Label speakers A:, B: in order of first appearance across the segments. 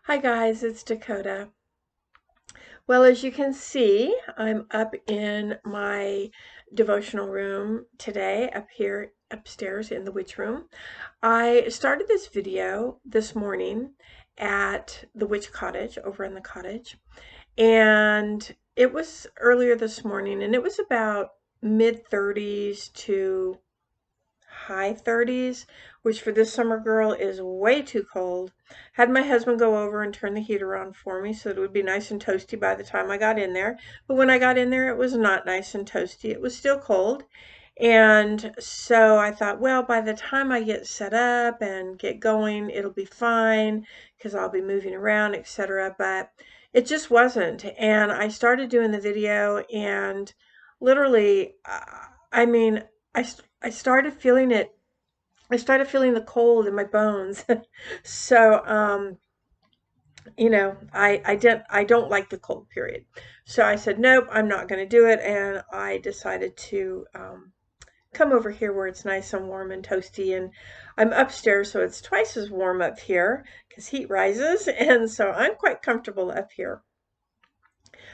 A: Hi guys, it's Dakota. Well, as you can see, I'm up in my devotional room today, up here upstairs in the witch room. I started this video this morning at the witch cottage, over in the cottage, and it was earlier this morning, and it was about mid 30s to high 30s, which for this summer girl is way too cold. Had my husband go over and turn the heater on for me so that it would be nice and toasty by the time I got in there. But when I got in there, it was not nice and toasty. It was still cold. And so I thought, well, by the time I get set up and get going, it'll be fine because I'll be moving around, etc. But it just wasn't. And I started doing the video and literally, I mean, I started feeling it. I started feeling the cold in my bones. So, I don't like the cold period. So I said, nope, I'm not going to do it. And I decided to come over here where it's nice and warm and toasty. And I'm upstairs, so it's twice as warm up here because heat rises. And so I'm quite comfortable up here.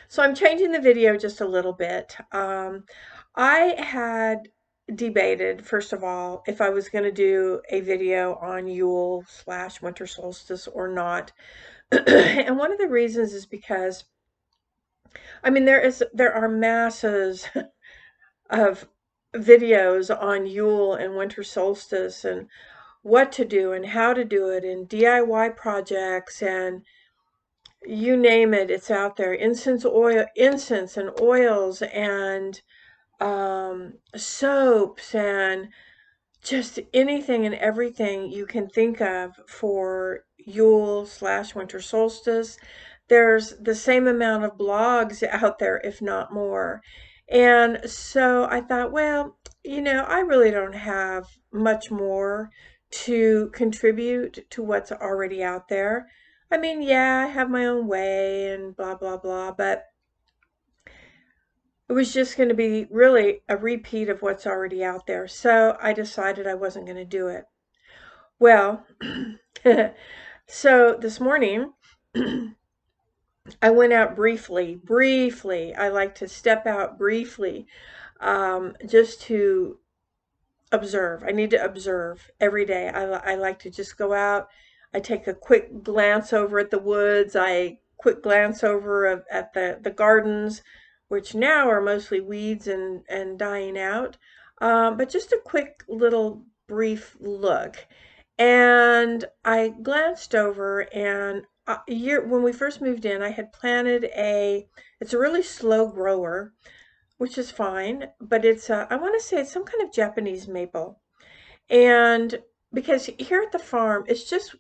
A: So I'm changing the video just a little bit. I had debated, first of all, if I was going to do a video on Yule slash winter solstice or not. And one of the reasons is because, I mean, there are masses of videos on Yule and winter solstice and what to do and how to do it and DIY projects and you name it, it's out there. Incense and oils and soaps and just anything and everything you can think of for Yule slash winter solstice. There's the same amount of blogs out there, if not more. And so I thought, well, I really don't have much more to contribute to what's already out there. I mean, yeah, I have my own way and blah, blah, blah, but it was just going to be really a repeat of what's already out there. So I decided I wasn't going to do it. Well, so this morning, I went out briefly. I like to step out briefly, just to observe. I need to observe every day. I like to just go out. I take a quick glance over at the woods. I quick glance over at the gardens, which now are mostly weeds and dying out. But just a quick little brief look. And I glanced over and when we first moved in, I had planted it's a really slow grower, which is fine, but I want to say it's some kind of Japanese maple. And because here at the farm, it's just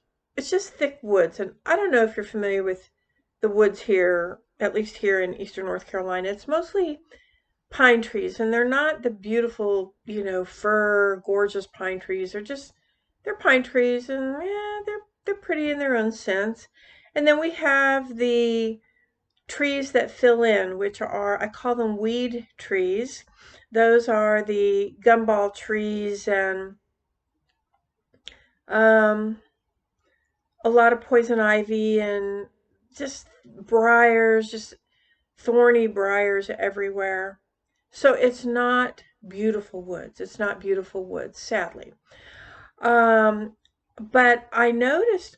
A: thick woods. And I don't know if you're familiar with the woods here, at least here in Eastern North Carolina. It's mostly pine trees, and they're not the beautiful, fir, gorgeous pine trees. They're pine trees, and yeah, they're pretty in their own sense. And then we have the trees that fill in, which I call them weed trees. Those are the gumball trees and um, a lot of poison ivy and just briars, just thorny briars everywhere. So it's not beautiful woods. It's not beautiful woods, sadly. Um, but I noticed,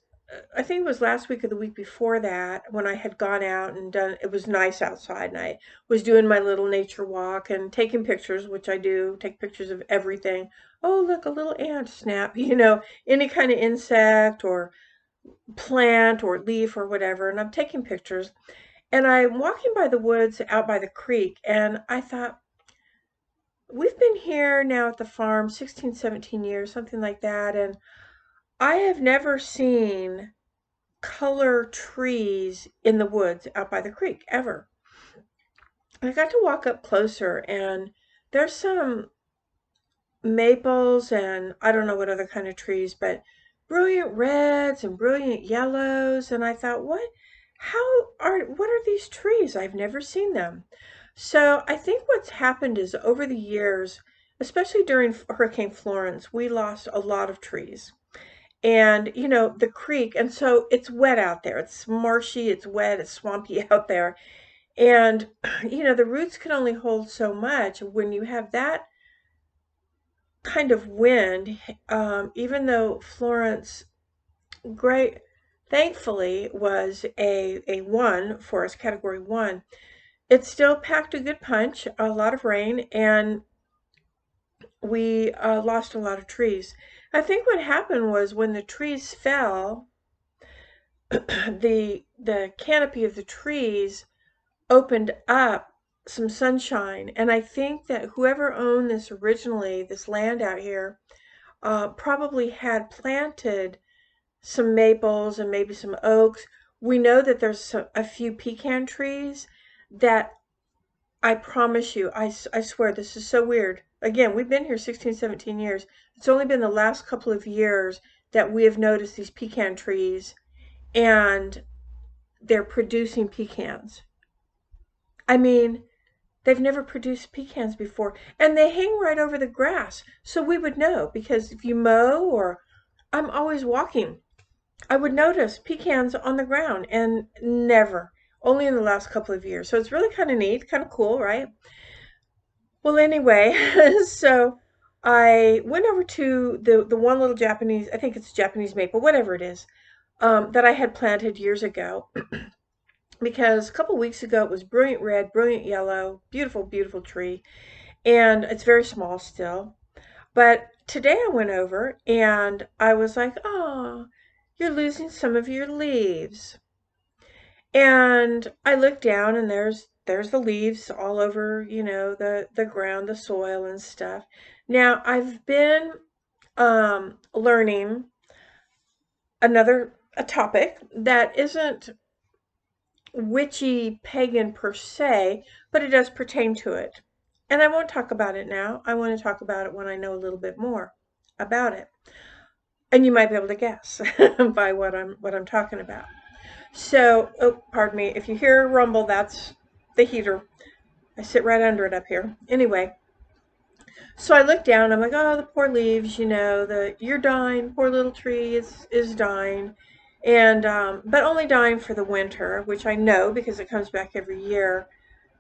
A: I think it was last week or the week before that, when I had gone out and it was nice outside, and I was doing my little nature walk and taking pictures, which I do, take pictures of everything. Oh, look, a little ant snap, any kind of insect or plant or leaf or whatever, and I'm taking pictures. And I'm walking by the woods out by the creek, and I thought, we've been here now at the farm 16, 17 years, something like that, and I have never seen color trees in the woods out by the creek, ever. I got to walk up closer, and there's some maples and I don't know what other kind of trees, but brilliant reds and brilliant yellows. And I thought, what are these trees? I've never seen them. So I think what's happened is over the years, especially during Hurricane Florence, we lost a lot of trees. and you know, the creek, and so it's wet out there. It's marshy, it's wet, it's swampy out there. And you know, the roots can only hold so much when you have that kind of wind. Even though Florence, great, thankfully was a one for us, category one, it still packed a good punch, a lot of rain, and we lost a lot of trees. I think what happened was when the trees fell, the canopy of the trees opened up some sunshine, and I think that whoever owned this originally, this land out here, probably had planted some maples and maybe some oaks. We know that there's a few pecan trees that, I promise you, I swear, this is so weird. Again, we've been here 16, 17 years. It's only been the last couple of years that we have noticed these pecan trees, and they're producing pecans. I mean, they've never produced pecans before, and they hang right over the grass. So we would know, because if you mow, or I'm always walking, I would notice pecans on the ground, and never, only in the last couple of years. So it's really kind of neat, kind of cool, right? Well, anyway, so I went over to the one little Japanese, I think it's Japanese maple, whatever it is, that I had planted years ago. Because a couple weeks ago it was brilliant red, brilliant yellow, beautiful, beautiful tree, and it's very small still. But today I went over and I was like, oh, you're losing some of your leaves. And I looked down, and there's the leaves all over, you know, the ground, the soil and stuff. Now I've been learning a topic that isn't witchy pagan per se, but it does pertain to it. And I won't talk about it now. I want to talk about it when I know a little bit more about it. And you might be able to guess by what I'm talking about. So, oh, pardon me. If you hear a rumble, that's the heater. I sit right under it up here. Anyway, so I look down. I'm like, oh, the poor leaves. You know, you're dying. Poor little tree is dying, and but only dying for the winter, which I know because it comes back every year.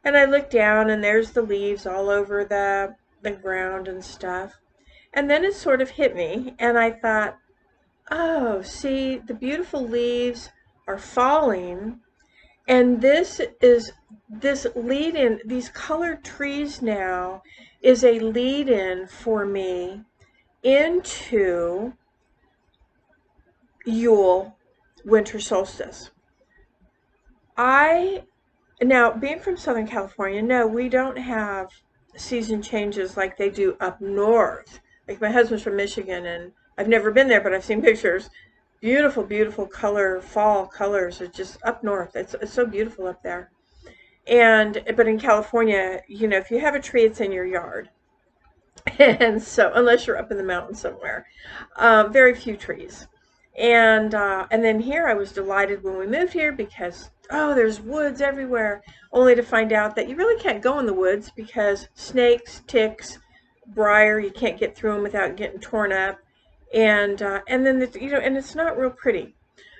A: And I look down, and there's the leaves all over the ground and stuff. And then it sort of hit me, and I thought, oh, see, the beautiful leaves are falling, and this lead in, these colored trees now is a lead in for me into Yule, winter solstice. I Now, being from Southern California, no, we don't have season changes like they do up north. Like, my husband's from Michigan, and I've never been there, but I've seen pictures. Beautiful, beautiful fall colors are just up north. It's so beautiful up there. But in California, you know, if you have a tree, it's in your yard. And so, unless you're up in the mountains somewhere, very few trees. And then here I was delighted when we moved here because, oh, there's woods everywhere, only to find out that you really can't go in the woods because snakes, ticks, briar, you can't get through them without getting torn up. And then you know, and it's not real pretty.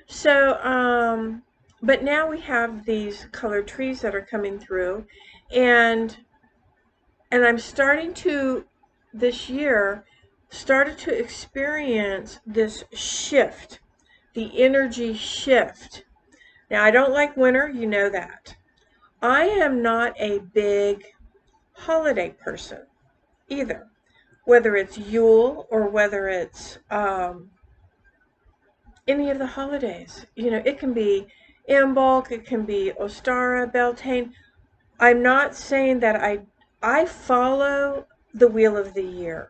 A: So but now we have these colored trees that are coming through, and I'm starting to, this year, started to experience this shift, the energy shift. Now, I don't like winter, you know that. I am not a big holiday person either, whether it's Yule or whether it's any of the holidays. You know, it can be Imbolc, it can be Ostara, Beltane. I'm not saying that I follow the wheel of the year.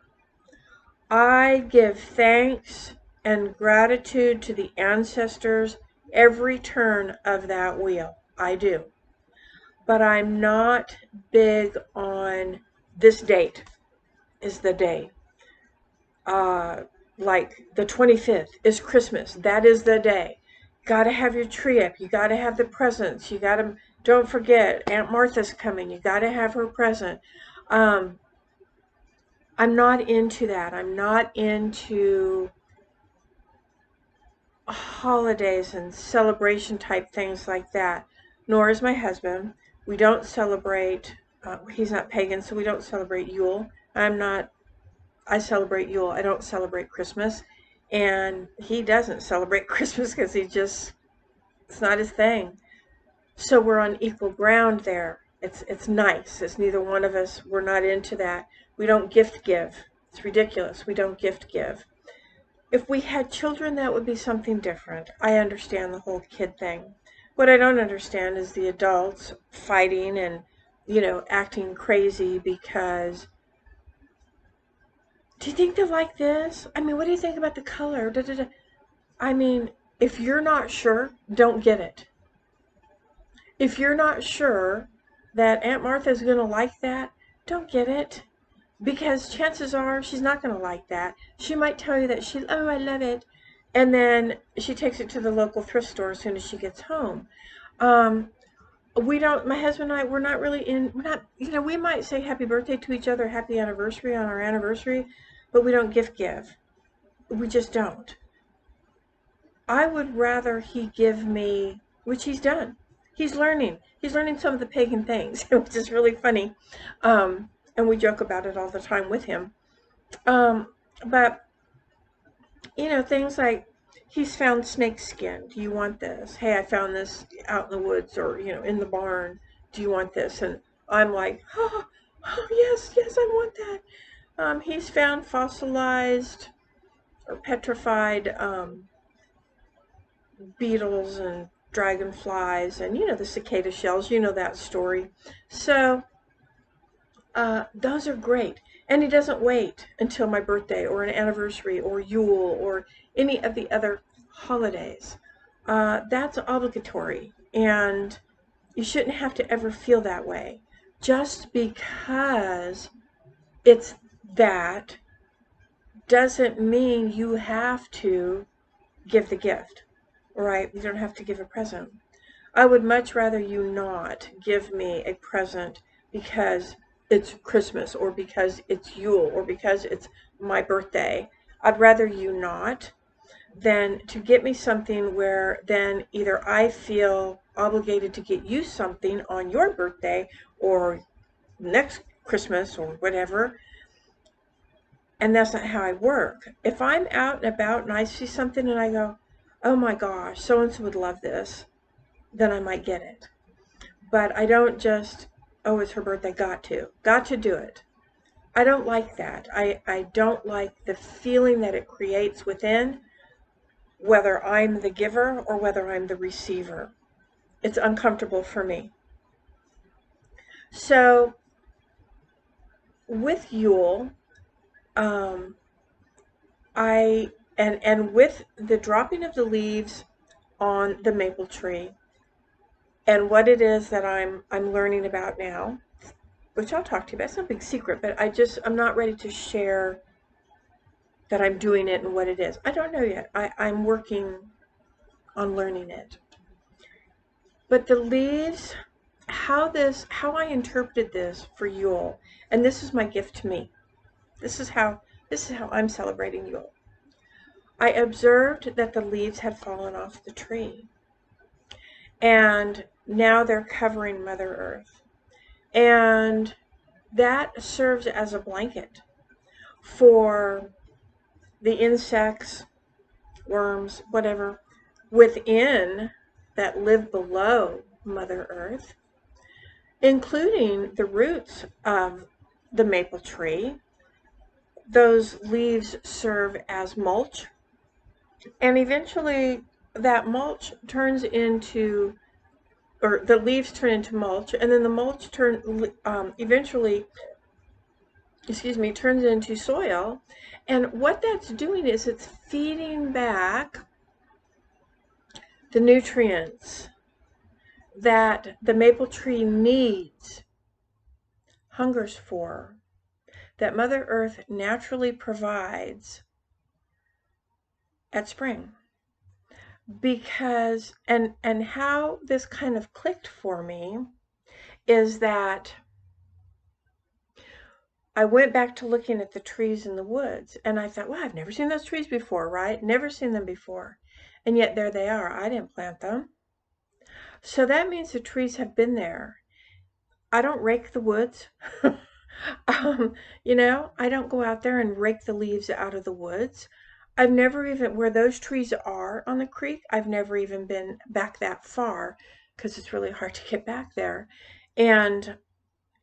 A: I give thanks and gratitude to the ancestors every turn of that wheel. I do. But I'm not big on this date is the day. Like the 25th is Christmas. That is the day. Got to have your tree up. You got to have the presents. You got to, don't forget, Aunt Martha's coming. You got to have her present. Um, I'm not into that. I'm not into holidays and celebration type things like that. Nor is my husband. We don't celebrate, he's not pagan, so we don't celebrate Yule. I celebrate Yule. I don't celebrate Christmas. And he doesn't celebrate Christmas because it's not his thing. So we're on equal ground there. It's nice. It's neither one of us. We're not into that. We don't gift give. It's ridiculous. We don't gift give. If we had children, that would be something different. I understand the whole kid thing. What I don't understand is the adults fighting and, acting crazy because, do you think they like this? I mean, what do you think about the color? Da, da, da. I mean, if you're not sure, don't get it. If you're not sure that Aunt Martha's going to like that, don't get it. Because chances are she's not going to like that. She might tell you that oh, I love it. And then she takes it to the local thrift store as soon as she gets home. My husband and I, we're not, we might say happy birthday to each other, happy anniversary on our anniversary, but we don't gift give. We just don't. I would rather he give me, which he's done. He's learning some of the pagan things, which is really funny. And we joke about it all the time with him. But, things like, he's found snake skin. Do you want this? Hey, I found this out in the woods or, in the barn. Do you want this? And I'm like, oh yes, I want that. He's found fossilized or petrified beetles and dragonflies and, the cicada shells. You know that story. So those are great. And he doesn't wait until my birthday or an anniversary or Yule or any of the other holidays. That's obligatory. And you shouldn't have to ever feel that way. Just because it's that doesn't mean you have to give the gift, right? You don't have to give a present. I would much rather you not give me a present because it's Christmas or because it's Yule or because it's my birthday. I'd rather you not than to get me something where then either I feel obligated to get you something on your birthday or next Christmas or whatever. And that's not how I work. If I'm out and about and I see something and I go, oh my gosh, so-and-so would love this, then I might get it. But I don't just, oh, it's her birthday, got to do it. I don't like that. I don't like the feeling that it creates within, whether I'm the giver or whether I'm the receiver. It's uncomfortable for me. So with Yule, and with the dropping of the leaves on the maple tree, and what it is that I'm learning about now, which I'll talk to you about. It's no big secret, but I'm not ready to share that I'm doing it and what it is. I don't know yet. I'm working on learning it. But the leaves, how I interpreted this for Yule, and this is my gift to me. This is how I'm celebrating Yule. I observed that the leaves had fallen off the tree. And now they're covering Mother Earth. And that serves as a blanket for the insects, worms, whatever, within that live below Mother Earth, including the roots of the maple tree. Those leaves serve as mulch, and eventually that mulch turns into, or the leaves turn into mulch, and then the mulch eventually turns into soil. And what that's doing is it's feeding back the nutrients that the maple tree needs, hungers for, that Mother Earth naturally provides at spring. Because, and how this kind of clicked for me is that I went back to looking at the trees in the woods, and I thought, well, I've never seen those trees before, right? Never seen them before. And yet there they are. I didn't plant them. So that means the trees have been there. I don't rake the woods. I don't go out there and rake the leaves out of the woods. I've never even, where those trees are on the creek, I've never even been back that far because it's really hard to get back there. And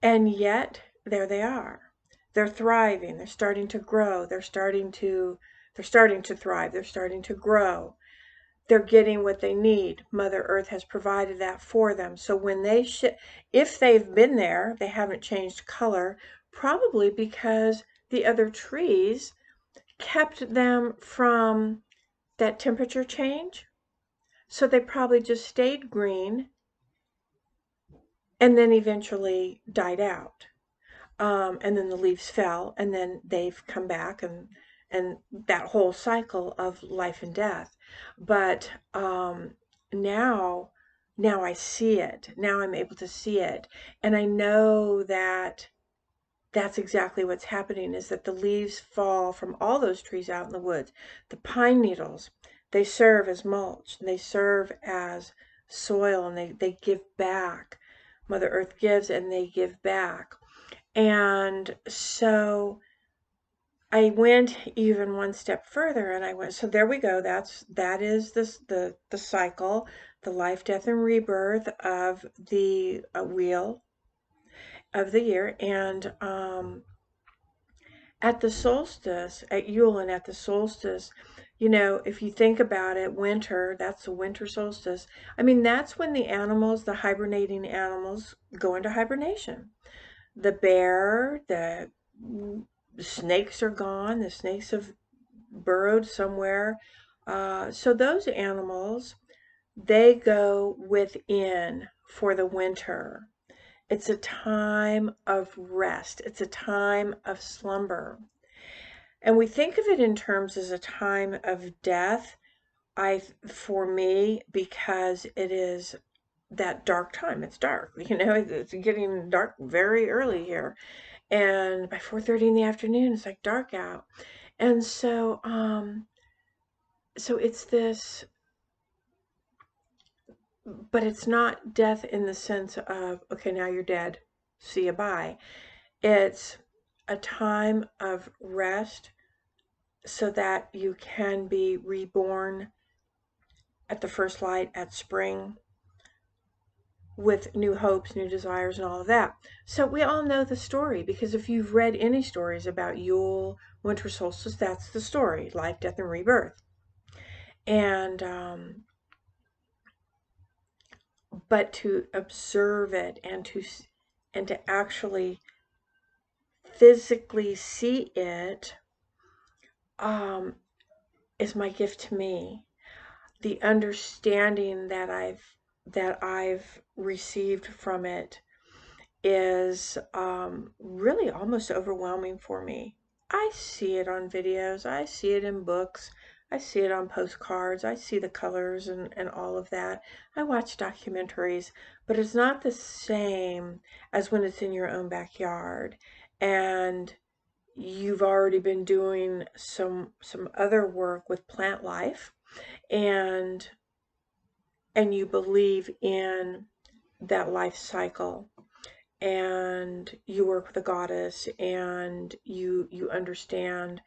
A: and yet there they are. They're thriving. They're starting to grow. They're starting to thrive. They're starting to grow. They're getting what they need. Mother Earth has provided that for them. So when if they've been there, they haven't changed color, probably because the other trees kept them from that temperature change. So they probably just stayed green and then eventually died out. And then the leaves fell, and then they've come back, and that whole cycle of life and death. But now, now I see it. Now I'm able to see it, and I know that that's exactly what's happening. Is that the leaves fall from all those trees out in the woods. The pine needles, they serve as mulch. They serve as soil, and they give back. Mother Earth gives, and they give back. And so I went even one step further, and I went, so there we go. That is the cycle, the life, death, and rebirth of the wheel of the year. And at the solstice, at Yule and at the solstice, if you think about it, winter, that's the winter solstice. I mean, that's when the hibernating animals go into hibernation. The bear, the snakes are gone. The snakes have burrowed somewhere. So those animals, they go within for the winter. It's a time of rest. It's a time of slumber. And we think of it in terms as a time of death. For me, because it is that dark time. It's dark. It's getting dark very early here. And by 4:30 in the afternoon, it's like dark out. And so it's this, but it's not death in the sense of, okay, now you're dead, see you, bye. It's a time of rest so that you can be reborn at the first light at spring with new hopes, new desires, and all of that. So we all know the story, because if you've read any stories about Yule, winter solstice, that's the story: life, death, and rebirth. And but to observe it and to actually physically see it is my gift to me. The understanding that I've received from it is really almost overwhelming for me. I see it on videos, I see it in books, I see it on postcards, I see the colors and all of that. I watch documentaries, but it's not the same as when it's in your own backyard and you've already been doing some other work with plant life, and you believe in that life cycle, and you work with the goddess, and you understand,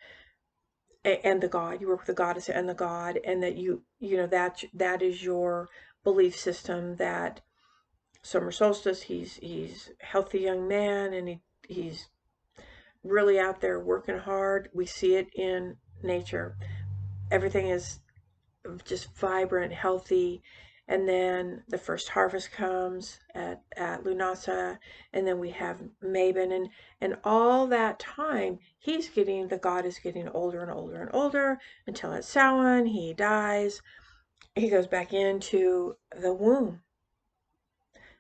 A: and the god, you work with the goddess and the god, and that that is your belief system. That summer solstice, he's a healthy young man, and he's really out there working hard. We see it in nature. Everything is just vibrant, healthy. And then the first harvest comes at Lunasa, and then we have Mabon, and all that time the god is getting older and older and older, until at Samhain he dies. He goes back into the womb,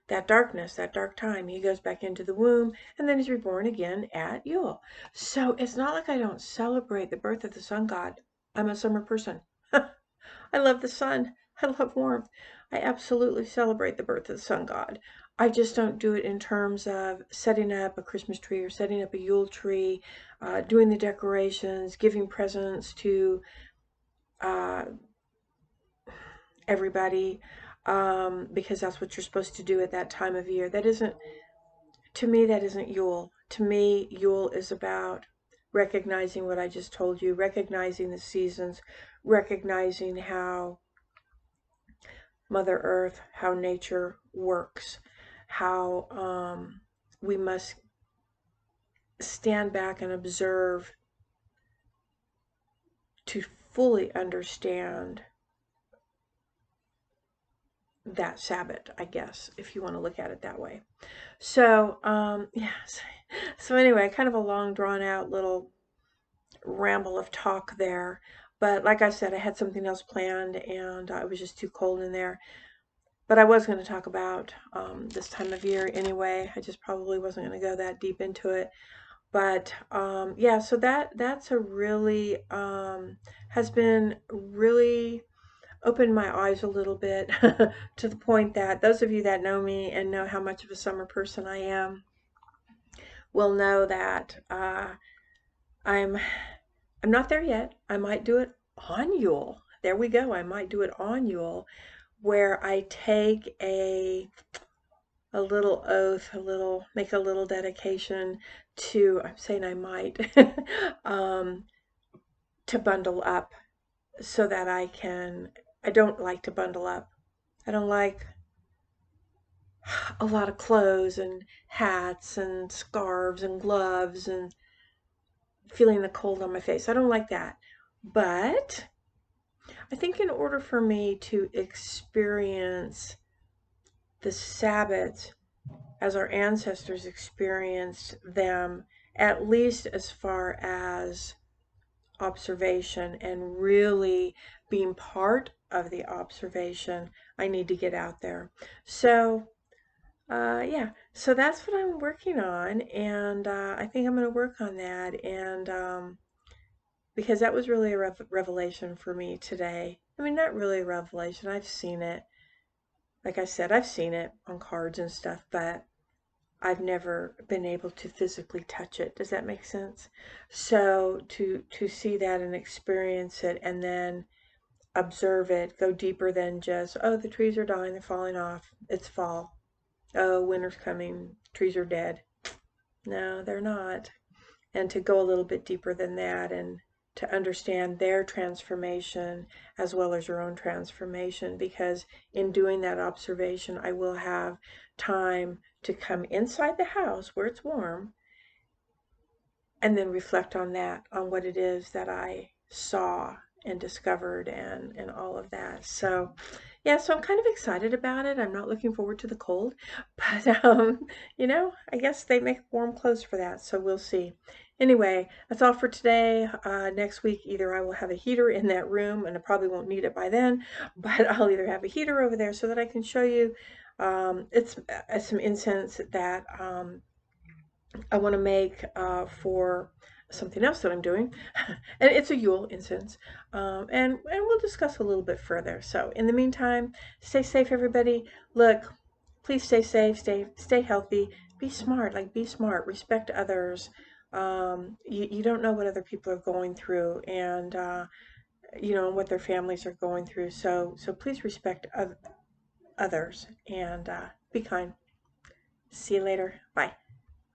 A: that darkness, that dark time. He goes back into the womb, and then he's reborn again at Yule. So it's not like I don't celebrate the birth of the sun god. I'm a summer person. I love the sun. I love warmth. I absolutely celebrate the birth of the sun god. I just don't do it in terms of setting up a Christmas tree or setting up a Yule tree, doing the decorations, giving presents to, uh, everybody, because that's what you're supposed to do at that time of year. That isn't, to me, that isn't Yule. To me, Yule is about recognizing what I just told you, recognizing the seasons, recognizing how Mother Earth, how nature works, how we must stand back and observe to fully understand that Sabbath, I guess, if you want to look at it that way. So, yes. So anyway, kind of a long, drawn out little ramble of talk there. But like I said, I had something else planned and it was just too cold in there. But I was going to talk about this time of year anyway. I just probably wasn't going to go that deep into it. But yeah, so that's a really has been really opened my eyes a little bit to the point that those of you that know me and know how much of a summer person I am will know that I'm I'm not there yet. I might do it on Yule. There we go. I might do it on Yule, where I take a little oath, make a little dedication to, I'm saying I might, um, to bundle up so that I don't like to bundle up. I don't like a lot of clothes and hats and scarves and gloves and feeling the cold on my face. I don't like that. But I think in order for me to experience the Sabbath as our ancestors experienced them, at least as far as observation and really being part of the observation, I need to get out there. So, yeah, so that's what I'm working on, and I think I'm going to work on that, and because that was really a revelation for me today. I mean, not really a revelation, I've seen it. Like I said, I've seen it on cards and stuff, but I've never been able to physically touch it. Does that make sense? So to see that and experience it and then observe it, go deeper than just, oh, the trees are dying, they're falling off, it's fall. Oh, winter's coming, trees are dead. No, they're not. And to go a little bit deeper than that and to understand their transformation as well as your own transformation, because in doing that observation, I will have time to come inside the house where it's warm and then reflect on that, on what it is that I saw and discovered and all of that. So yeah, so I'm kind of excited about it. I'm not looking forward to the cold, but you know, I guess they make warm clothes for that, so we'll see. Anyway, that's all for today. Next week, either I will have a heater in that room, and I probably won't need it by then, but I'll either have a heater over there so that I can show you. It's some incense that I want to make for something else that I'm doing, and it's a Yule incense, and we'll discuss a little bit further. So in the meantime, stay safe, everybody. Look, please stay safe, stay healthy, be smart. Like be smart, respect others. You don't know what other people are going through, and you know what their families are going through. So please respect others and be kind. See you later. Bye.